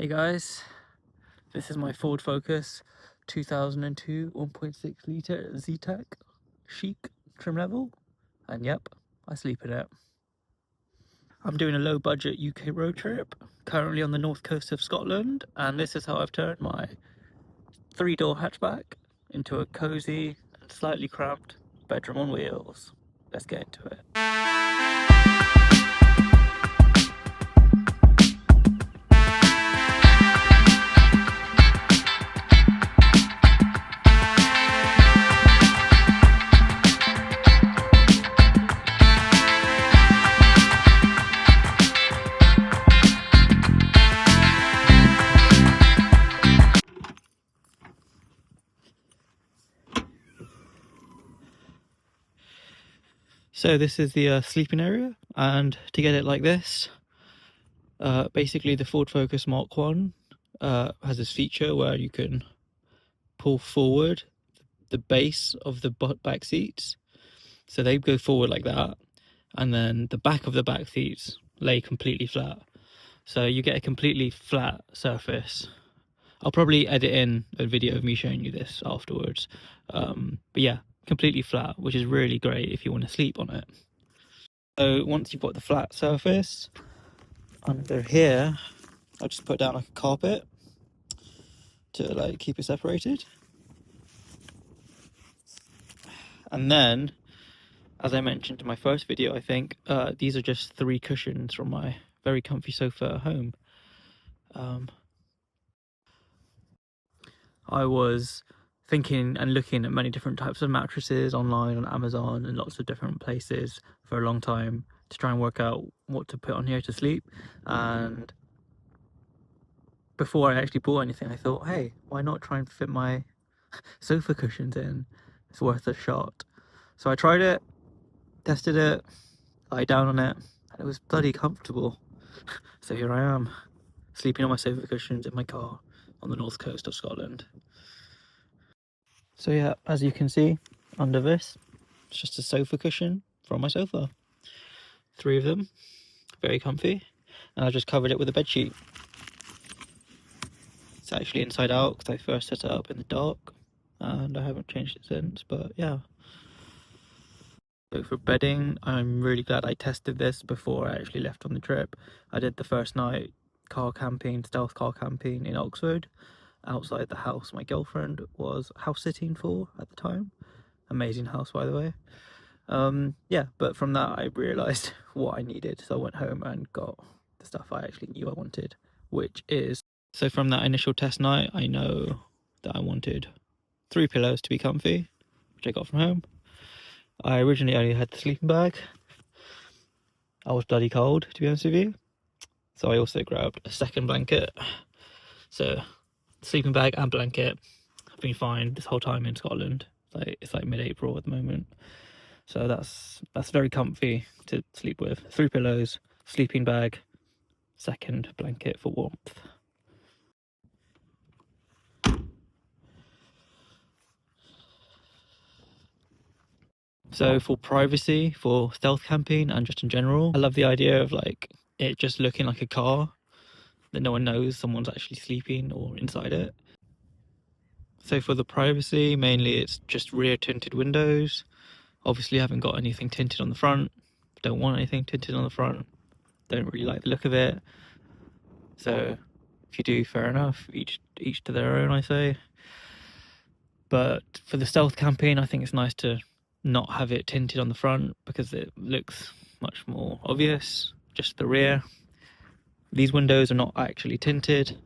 Hey guys, this is my Ford Focus 2002 1.6 litre Z-Tech chic trim level, and yep, I sleep in it. I'm doing a low budget UK road trip, currently on the north coast of Scotland, and this is how I've turned my 3-door hatchback into a cosy and slightly cramped bedroom on wheels. Let's get into it. So this is the sleeping area, and to get it like this, basically the Ford Focus Mark 1 has this feature where you can pull forward the base of the back seats, so they go forward like that, and then the back of the back seats lay completely flat, so you get a completely flat surface. I'll probably edit in a video of me showing you this afterwards, but yeah, completely flat, which is really great if you want to sleep on it. So once you've got the flat surface, under here I'll just put down like a carpet to like keep it separated, and then, as I mentioned in my first video, I think, these are just 3 cushions from my very comfy sofa at home. I was thinking and looking at many different types of mattresses online on Amazon and lots of different places for a long time to try and work out what to put on here to sleep. And before I actually bought anything, I thought, hey, why not try and fit my sofa cushions in? It's worth a shot. So I tried it, tested it, lied down on it, and it was bloody comfortable. So here I am, sleeping on my sofa cushions in my car on the north coast of Scotland. So yeah, as you can see under this, it's just a sofa cushion from my sofa. 3 of them, very comfy, and I just covered it with a bed sheet. It's actually inside out because I first set it up in the dark, and I haven't changed it since, but yeah. So for bedding, I'm really glad I tested this before I actually left on the trip. I did the first night stealth car camping in Oxford, outside the house my girlfriend was house sitting for at the time. Amazing house, by the way. Yeah, but from that I realised what I needed, so I went home and got the stuff I actually knew I wanted, which is... So from that initial test night, I know that I wanted 3 pillows to be comfy, which I got from home. I originally only had the sleeping bag. I was bloody cold, to be honest with you, so I also grabbed a second blanket. So sleeping bag and blanket have been fine this whole time in Scotland. It's like mid-April at the moment, so that's very comfy to sleep with. 3 pillows, sleeping bag, second blanket for warmth. So for privacy, for stealth camping, and just in general, I love the idea of like it just looking like a car that no one knows someone's actually sleeping or inside it. So for the privacy, mainly it's just rear tinted windows. Obviously I haven't got anything tinted on the front, don't want anything tinted on the front, don't really like the look of it. So if you do, fair enough, each to their own, I say. But for the stealth camping, I think it's nice to not have it tinted on the front because it looks much more obvious, just the rear. These windows are not actually tinted.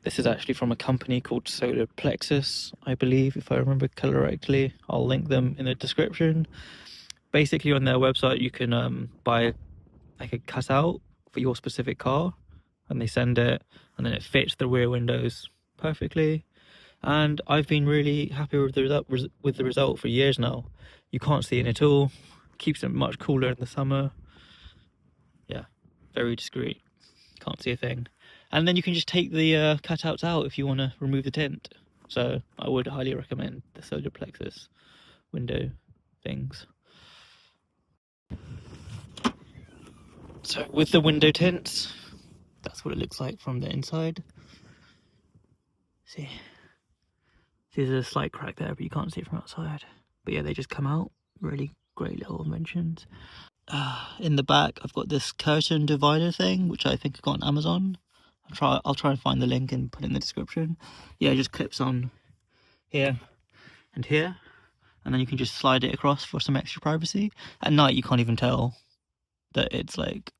This is actually from a company called Solar Plexus, I believe, if I remember correctly. I'll link them in the description. Basically on their website you can buy like a cutout for your specific car, and they send it, and then it fits the rear windows perfectly. And I've been really happy with the result for years now. You can't see it at all, keeps it much cooler in the summer. Yeah, very discreet, can't see a thing. And then you can just take the cutouts out if you want to remove the tint. So I would highly recommend the Solar Plexus window things. So with the window tints, that's what it looks like from the inside. See, there's a slight crack there, but you can't see it from outside. But yeah, they just come out. Really great little inventions. In the back, I've got this curtain divider thing, which I think I got on Amazon. I'll try and find the link and put it in the description. Yeah, it just clips on here and here, and then you can just slide it across for some extra privacy. At night, you can't even tell that it's like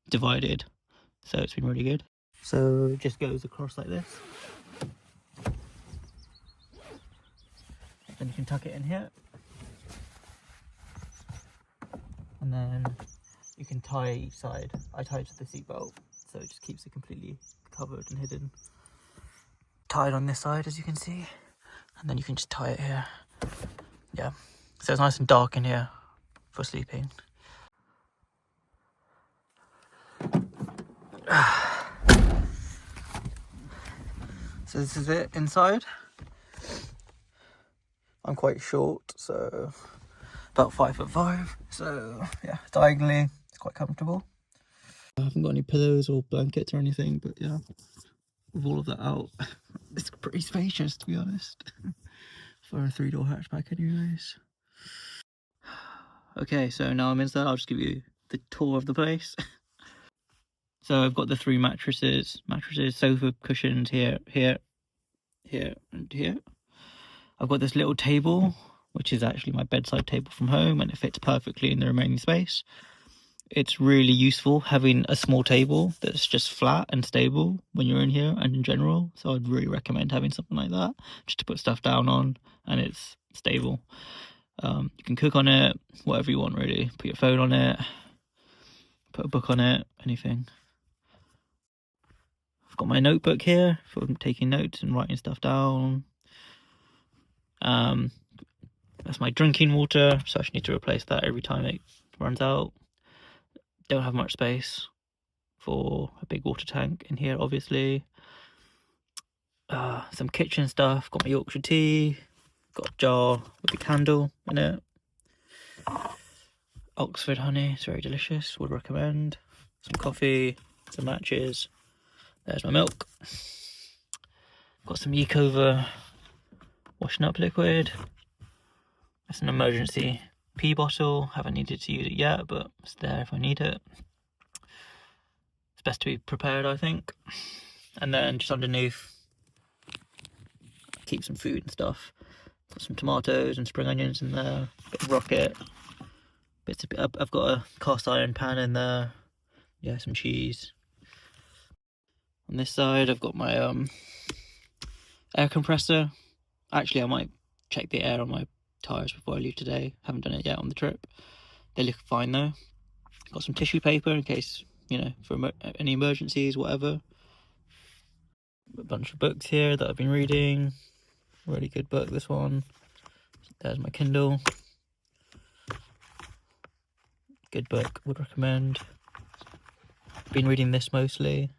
divided, so it's been really good. So it just goes across like this. Then you can tuck it in here, and then you can tie each side. I tie it to the seatbelt, so it just keeps it completely covered and hidden. Tied on this side, as you can see, and then you can just tie it here. Yeah, so it's nice and dark in here for sleeping. So this is it inside. I'm quite short, so about 5'5", so yeah, diagonally it's quite comfortable. I haven't got any pillows or blankets or anything, but yeah, with all of that out, it's pretty spacious, to be honest, for a 3-door hatchback anyways. Okay, so now I'm inside, I'll just give you the tour of the place. So I've got the 3 mattresses, sofa cushions here, here, here, and here. I've got this little table, which is actually my bedside table from home, and it fits perfectly in the remaining space. It's really useful having a small table that's just flat and stable when you're in here and in general. So I'd really recommend having something like that, just to put stuff down on, and it's stable. You can cook on it, whatever you want really. Put your phone on it, put a book on it, anything. I've got my notebook here for taking notes and writing stuff down. That's my drinking water, so I just need to replace that every time it runs out. Don't have much space for a big water tank in here, obviously. Some kitchen stuff, got my Yorkshire tea, got a jar with a candle in it. Oxford honey, it's very delicious, would recommend. Some coffee, some matches. There's my milk. Got some Ecover washing up liquid. That's an emergency pee bottle. Haven't needed to use it yet, but it's there if I need it. It's best to be prepared, I think. And then just underneath, keep some food and stuff. Got some tomatoes and spring onions in there. Bit of rocket. I've got a cast iron pan in there. Yeah, some cheese. On this side, I've got my air compressor. Actually, I might check the air on my tyres before I leave today. Haven't done it yet on the trip. They look fine though. Got some tissue paper in case, you know, for any emergencies, whatever. A bunch of books here that I've been reading. Really good book, this one. There's my Kindle. Good book, would recommend. Been reading this mostly.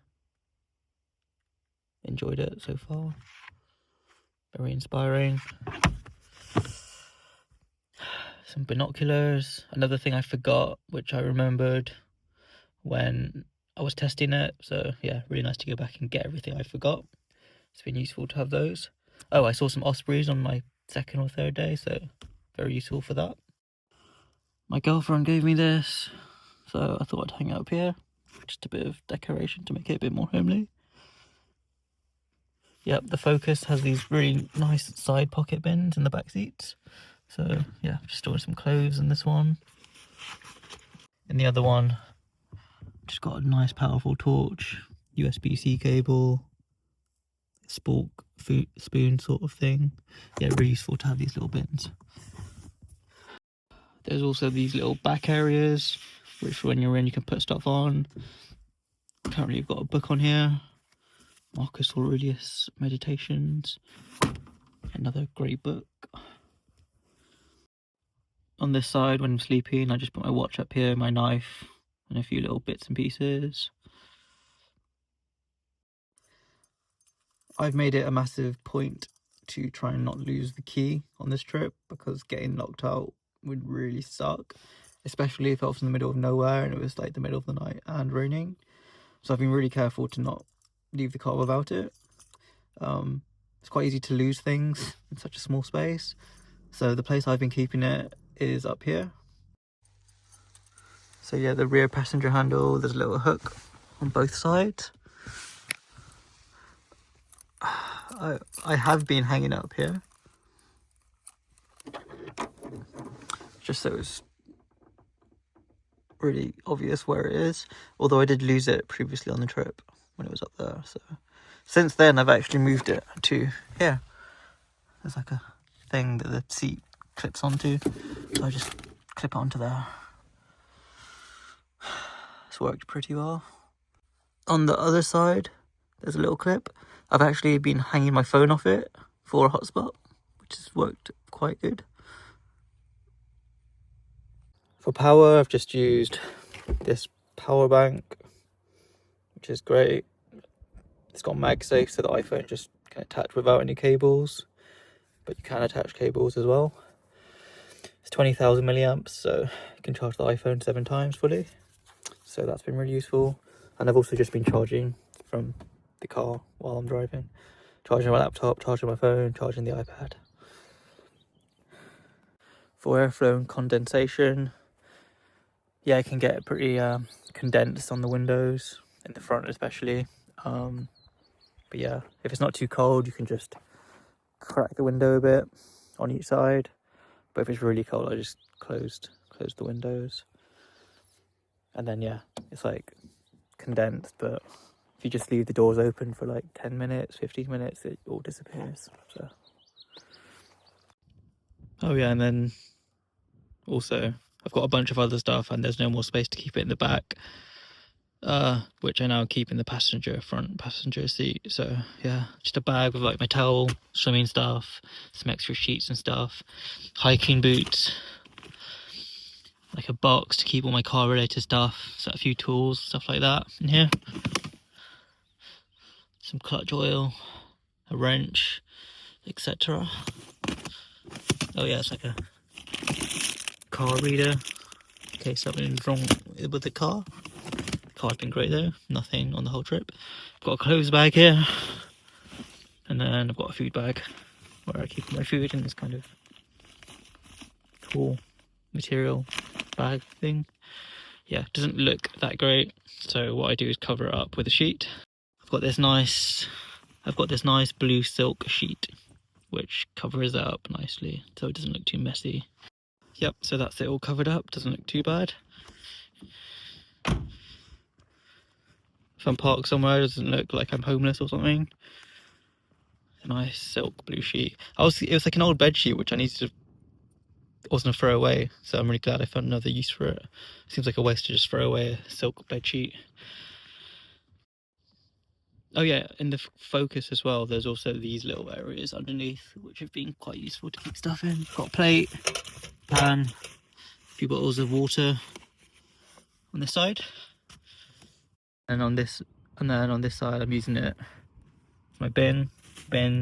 Enjoyed it so far. Very inspiring. Some binoculars. Another thing I forgot, which I remembered when I was testing it. So yeah, really nice to go back and get everything I forgot. It's been useful to have those. Oh, I saw some ospreys on my 2nd or 3rd day, so very useful for that. My girlfriend gave me this, so I thought I'd hang it up here. Just a bit of decoration to make it a bit more homely. Yep, the Focus has these really nice side pocket bins in the back seats. So yeah, just storing some clothes in this one. In the other one, just got a nice powerful torch, USB-C cable, spork spoon sort of thing. Yeah, really useful to have these little bins. There's also these little back areas, which when you're in you can put stuff on. Currently I've got a book on here, Marcus Aurelius Meditations, another great book. On this side, when I'm sleeping, I just put my watch up here, my knife, and a few little bits and pieces. I've made it a massive point to try and not lose the key on this trip, because getting locked out would really suck, especially if I was in the middle of nowhere and it was like the middle of the night and raining. So I've been really careful to not leave the car without it. It's quite easy to lose things in such a small space. So the place I've been keeping it is up here. So yeah, the rear passenger handle, there's a little hook on both sides. I have been hanging it up here, just so it's really obvious where it is. Although I did lose it previously on the trip when it was up there. So since then I've actually moved it to here. There's like a thing that the seat clips onto, so I just clip it onto there. It's worked pretty well. On the other side, there's a little clip. I've actually been hanging my phone off it for a hotspot, which has worked quite good. For power, I've just used this power bank, which is great. It's got MagSafe, so the iPhone just can attach without any cables, but you can attach cables as well. It's 20,000 milliamps, so you can charge the iPhone 7 times fully. So that's been really useful. And I've also just been charging from the car while I'm driving. Charging my laptop, charging my phone, charging the iPad. For airflow and condensation, yeah, it can get pretty condensed on the windows, in the front especially. But yeah, if it's not too cold, you can just crack the window a bit on each side. But if it's really cold, I just close the windows. And then yeah, it's like condensed, but if you just leave the doors open for like 10 minutes, 15 minutes, it all disappears. So. Oh yeah, and then also I've got a bunch of other stuff and there's no more space to keep it in the back, which I now keep in the front passenger seat. So yeah, just a bag with like my towel, swimming stuff, some extra sheets and stuff, hiking boots, like a box to keep all my car related stuff, so a few tools, stuff like that in here, some clutch oil, a wrench, etc. Oh yeah, it's like a car reader in case something's wrong with the car. The car's been great though, nothing on the whole trip. I've got a clothes bag here, and then I've got a food bag where I keep my food in this kind of cool material bag thing. Yeah, it doesn't look that great, so what I do is cover it up with a sheet. I've got this nice blue silk sheet which covers it up nicely so it doesn't look too messy. Yep, so that's it all covered up, doesn't look too bad. If I'm parked somewhere, it doesn't look like I'm homeless or something. A nice silk blue sheet. It was like an old bed sheet which I wasn't to throw away, so I'm really glad I found another use for it. Seems like a waste to just throw away a silk bed sheet. Oh yeah, in the Focus as well, there's also these little areas underneath which have been quite useful to keep stuff in. Got a plate, pan, a few bottles of water on this side, and then on this side I'm using it as my bin,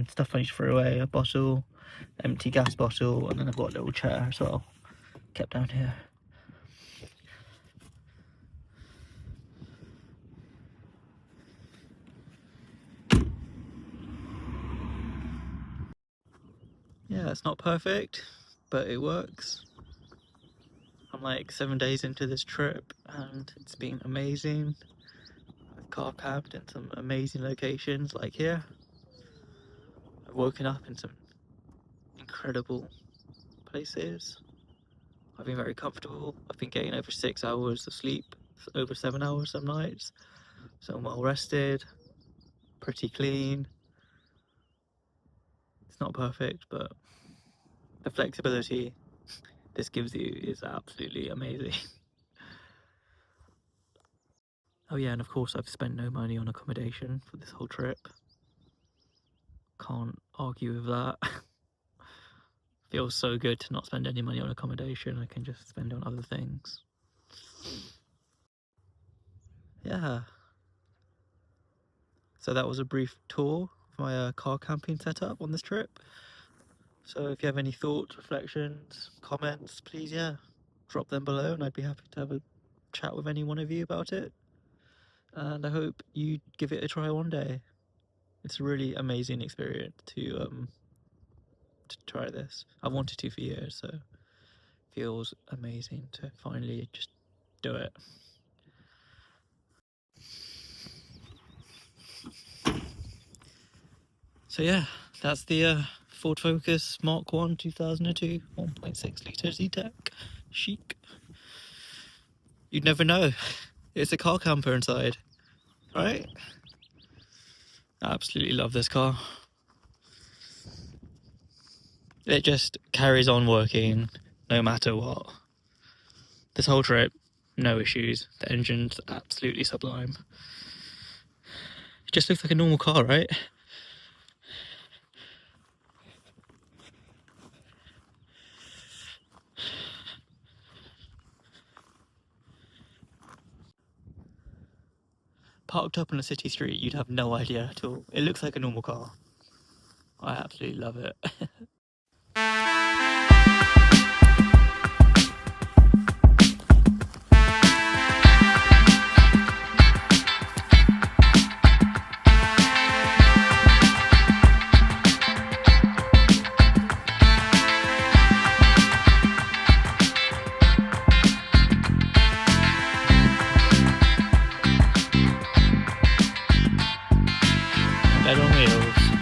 stuff I need to throw away, a bottle, empty gas bottle, and then I've got a little chair as well kept down here. Yeah, it's not perfect, but it works. I'm like 7 days into this trip and it's been amazing. I've car camped in some amazing locations like here. I've woken up in some incredible places. I've been very comfortable. I've been getting over 6 hours of sleep, over 7 hours some nights. So I'm well rested, pretty clean. It's not perfect, but the flexibility this gives you is absolutely amazing. Oh yeah, and of course I've spent no money on accommodation for this whole trip. Can't argue with that. Feels so good to not spend any money on accommodation. I can just spend it on other things. Yeah. So that was a brief tour of my car camping setup on this trip. So if you have any thoughts, reflections, comments, please, yeah, drop them below and I'd be happy to have a chat with any one of you about it. and I hope you give it a try one day. It's a really amazing experience to try this. I've wanted to for years, so it feels amazing to finally just do it. So yeah, that's the Ford Focus Mark 1 2002 1.6 litre Z-Tech. Chic. You'd never know. It's a car camper inside, right? I absolutely love this car. It just carries on working no matter what. This whole trip, no issues. The engine's absolutely sublime. It just looks like a normal car, right? Parked up on a city street, you'd have no idea at all. It looks like a normal car. I absolutely love it. Bed on wheels.